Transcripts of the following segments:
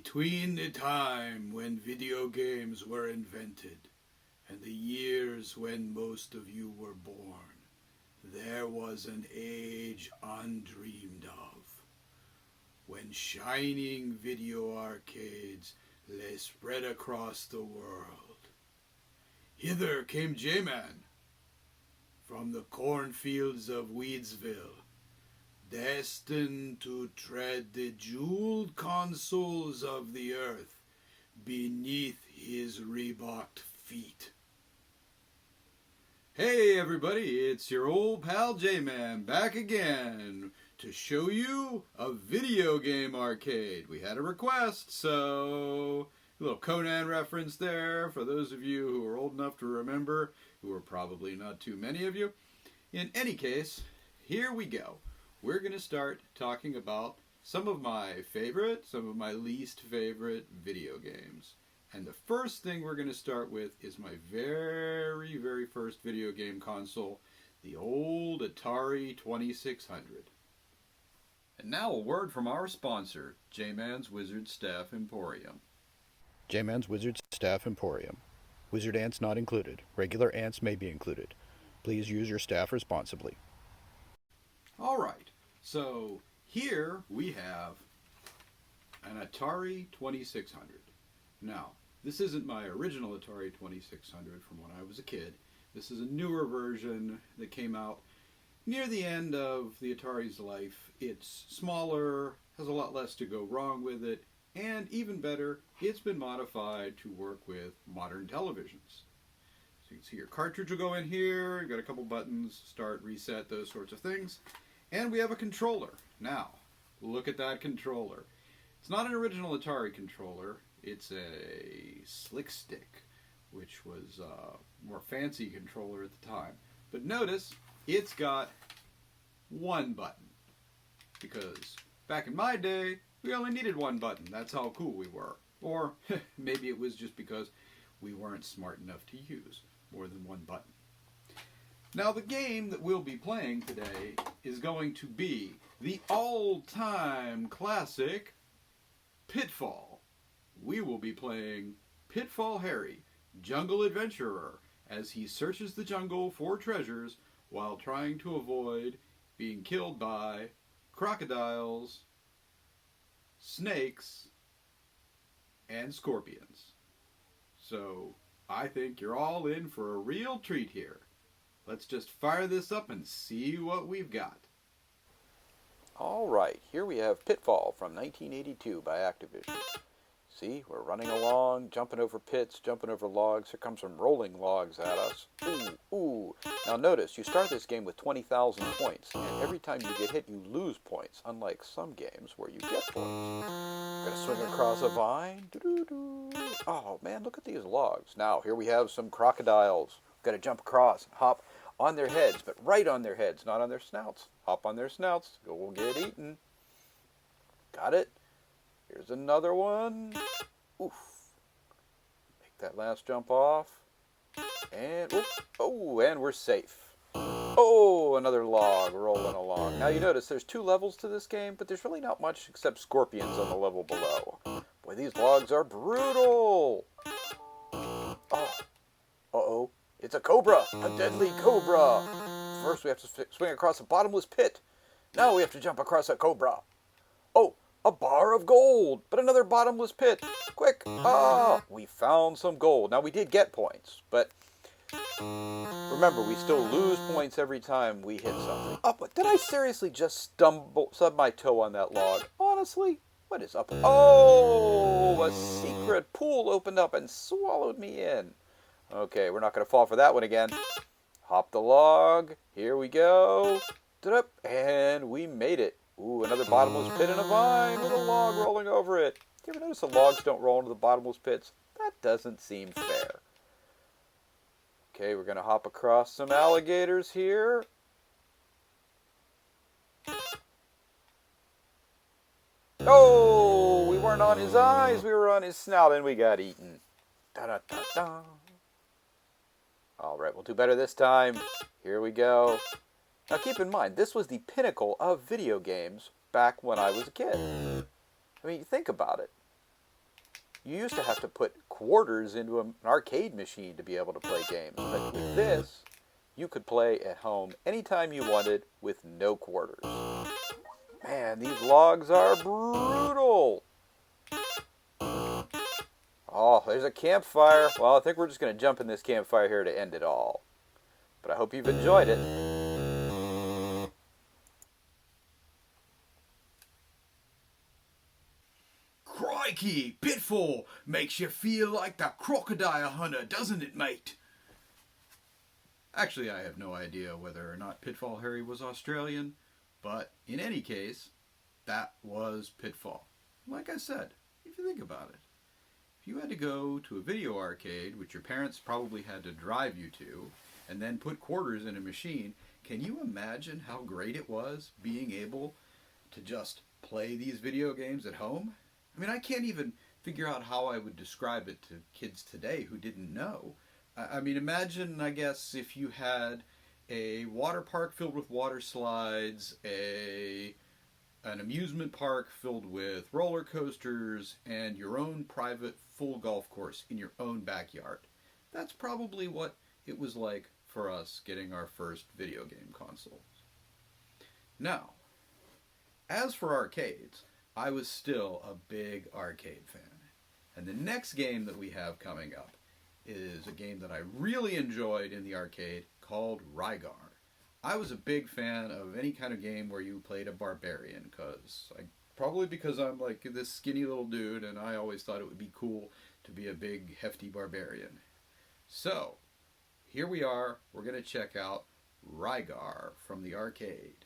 Between the time when video games were invented and the years when most of you were born, there was an age undreamed of, when shining video arcades lay spread across the world. Hither came J-Man from the cornfields of Weedsville, destined to tread the jeweled consoles of the earth beneath his Reeboked feet. Hey everybody, it's your old pal J-Man back again to show you a video game arcade. We had a request, so a little Conan reference there for those of you who are old enough to remember, who are probably not too many of you. In any case, here we go. We're going to start talking about some of my favorite, some of my least favorite video games. And the first thing we're going to start with is my very, very first video game console, the old Atari 2600. And now a word from our sponsor, J-Man's Wizard Staff Emporium. J-Man's Wizard Staff Emporium. Wizard ants not included. Regular ants may be included. Please use your staff responsibly. All right, so here we have an Atari 2600. Now, this isn't my original Atari 2600 from when I was a kid. This is a newer version that came out near the end of the Atari's life. It's smaller, has a lot less to go wrong with it, and even better, it's been modified to work with modern televisions. So you can see your cartridge will go in here, you've got a couple buttons, start, reset, those sorts of things. And we have a controller. Now, look at that controller. It's not an original Atari controller. It's a Slick Stick, which was a more fancy controller at the time. But notice, it's got one button. Because back in my day, we only needed one button. That's how cool we were. Or maybe it was just because we weren't smart enough to use more than one button. Now the game that we'll be playing today is going to be the all-time classic Pitfall. We will be playing Pitfall Harry, Jungle Adventurer, as he searches the jungle for treasures while trying to avoid being killed by crocodiles, snakes, and scorpions. So I think you're all in for a real treat here. Let's just fire this up and see what we've got. All right, here we have Pitfall from 1982 by Activision. See, we're running along, jumping over pits, jumping over logs. Here comes some rolling logs at us. Ooh, ooh. Now notice, you start this game with 20,000 points, and every time you get hit, you lose points, unlike some games where you get points. We're going to swing across a vine. Doo-doo-doo. Oh, man, look at these logs. Now, here we have some crocodiles. We've got to jump across, hop on their heads, but right on their heads, not on their snouts. Hop on their snouts, we'll get eaten. Got it? Here's another one. Oof. Make that last jump off. And, whoop. Oh, and we're safe. Oh, another log rolling along. Now you notice there's 2 levels to this game, but there's really not much except scorpions on the level below. Boy, these logs are brutal. Oh. Uh-oh. It's a cobra, a deadly cobra. First we have to swing across a bottomless pit. Now we have to jump across a cobra. Oh, a bar of gold, but another bottomless pit. Quick, we found some gold. Now we did get points, but remember, we still lose points every time we hit something. Oh, but did I seriously just stub my toe on that log? Honestly, what is up? Oh, a secret pool opened up and swallowed me in. Okay, we're not going to fall for that one again. Hop the log. Here we go. And we made it. Ooh, another bottomless pit in a vine with a log rolling over it. You ever notice the logs don't roll into the bottomless pits? That doesn't seem fair. Okay, we're going to hop across some alligators here. Oh, we weren't on his eyes. We were on his snout and we got eaten. Da-da-da-da. All right, we'll do better this time. Here we go. Now keep in mind, this was the pinnacle of video games back when I was a kid. I mean, think about it. You used to have to put quarters into an arcade machine to be able to play games. But with this, you could play at home anytime you wanted with no quarters. Man, these logs are brutal. Oh, there's a campfire. Well, I think we're just going to jump in this campfire here to end it all. But I hope you've enjoyed it. Crikey, Pitfall makes you feel like the crocodile hunter, doesn't it, mate? Actually, I have no idea whether or not Pitfall Harry was Australian, but in any case, that was Pitfall. Like I said, if you think about it, if you had to go to a video arcade, which your parents probably had to drive you to, and then put quarters in a machine, can you imagine how great it was being able to just play these video games at home? I mean, I can't even figure out how I would describe it to kids today who didn't know. I mean, imagine, I guess, if you had a water park filled with water slides, an amusement park filled with roller coasters, and your own private full golf course in your own backyard. That's probably what it was like for us getting our first video game consoles. Now, as for arcades, I was still a big arcade fan. And the next game that we have coming up is a game that I really enjoyed in the arcade called Rygar. I was a big fan of any kind of game where you played a barbarian, probably because I'm like this skinny little dude and I always thought it would be cool to be a big hefty barbarian. So, here we are, we're going to check out Rygar from the arcade.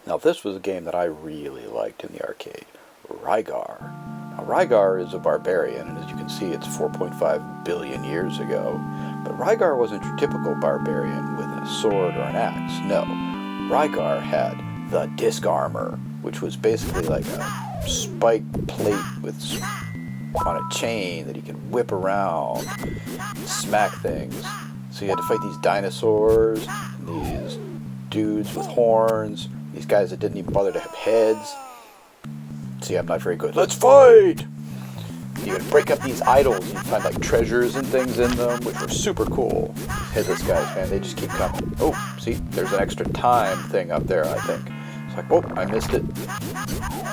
Now this was a game that I really liked in the arcade, Rygar. Now Rygar is a barbarian, and as you can see it's 4.5 billion years ago. But Rygar wasn't your typical barbarian with a sword or an axe. No, Rygar had the disc armor, which was basically like a spike plate on a chain that he could whip around and smack things. So you had to fight these dinosaurs, and these dudes with horns, these guys that didn't even bother to have heads. See, I'm not very good. Let's fight! You would break up these idols and you'd find like treasures and things in them, which were super cool. Headless guys, man, they just keep coming. Oh, see, there's an extra time thing up there, I think. It's like, oh, I missed it.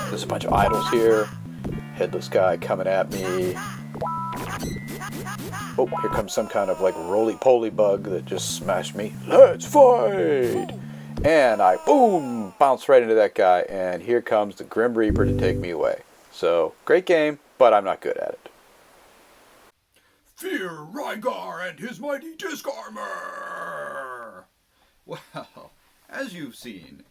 There's a bunch of idols here. Headless guy coming at me. Oh, here comes some kind of like roly-poly bug that just smashed me. Let's fight! And I, boom, bounce right into that guy, and here comes the Grim Reaper to take me away. So, great game, but I'm not good at it. Fear Rygar and his mighty disc armor! Well, as you've seen,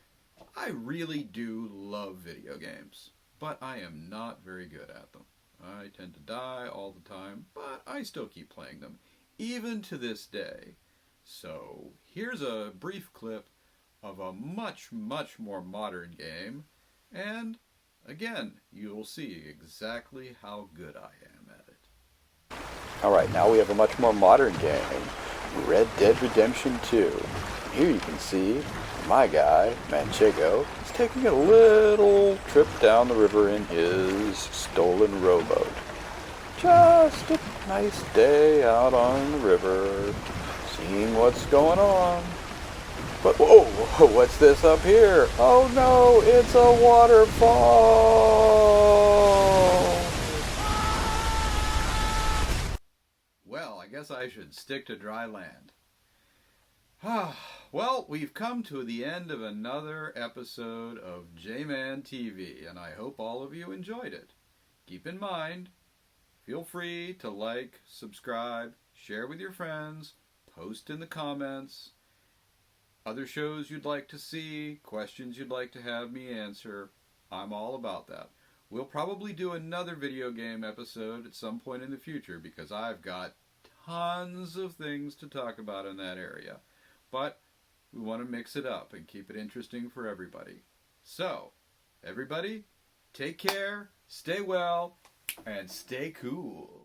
I really do love video games, but I am not very good at them. I tend to die all the time, but I still keep playing them, even to this day. So, here's a brief clip of a much, much more modern game, and again, you'll see exactly how good I am at it. Alright, now we have a much more modern game, Red Dead Redemption 2. Here you can see my guy, Manchego, is taking a little trip down the river in his stolen rowboat. Just a nice day out on the river, seeing what's going on. But, whoa, what's this up here? Oh no, it's a waterfall! Well, I guess I should stick to dry land. Well, we've come to the end of another episode of J-Man TV, and I hope all of you enjoyed it. Keep in mind, feel free to like, subscribe, share with your friends, post in the comments, other shows you'd like to see, questions you'd like to have me answer. I'm all about that. We'll probably do another video game episode at some point in the future because I've got tons of things to talk about in that area. But we want to mix it up and keep it interesting for everybody. So, everybody, take care, stay well, and stay cool.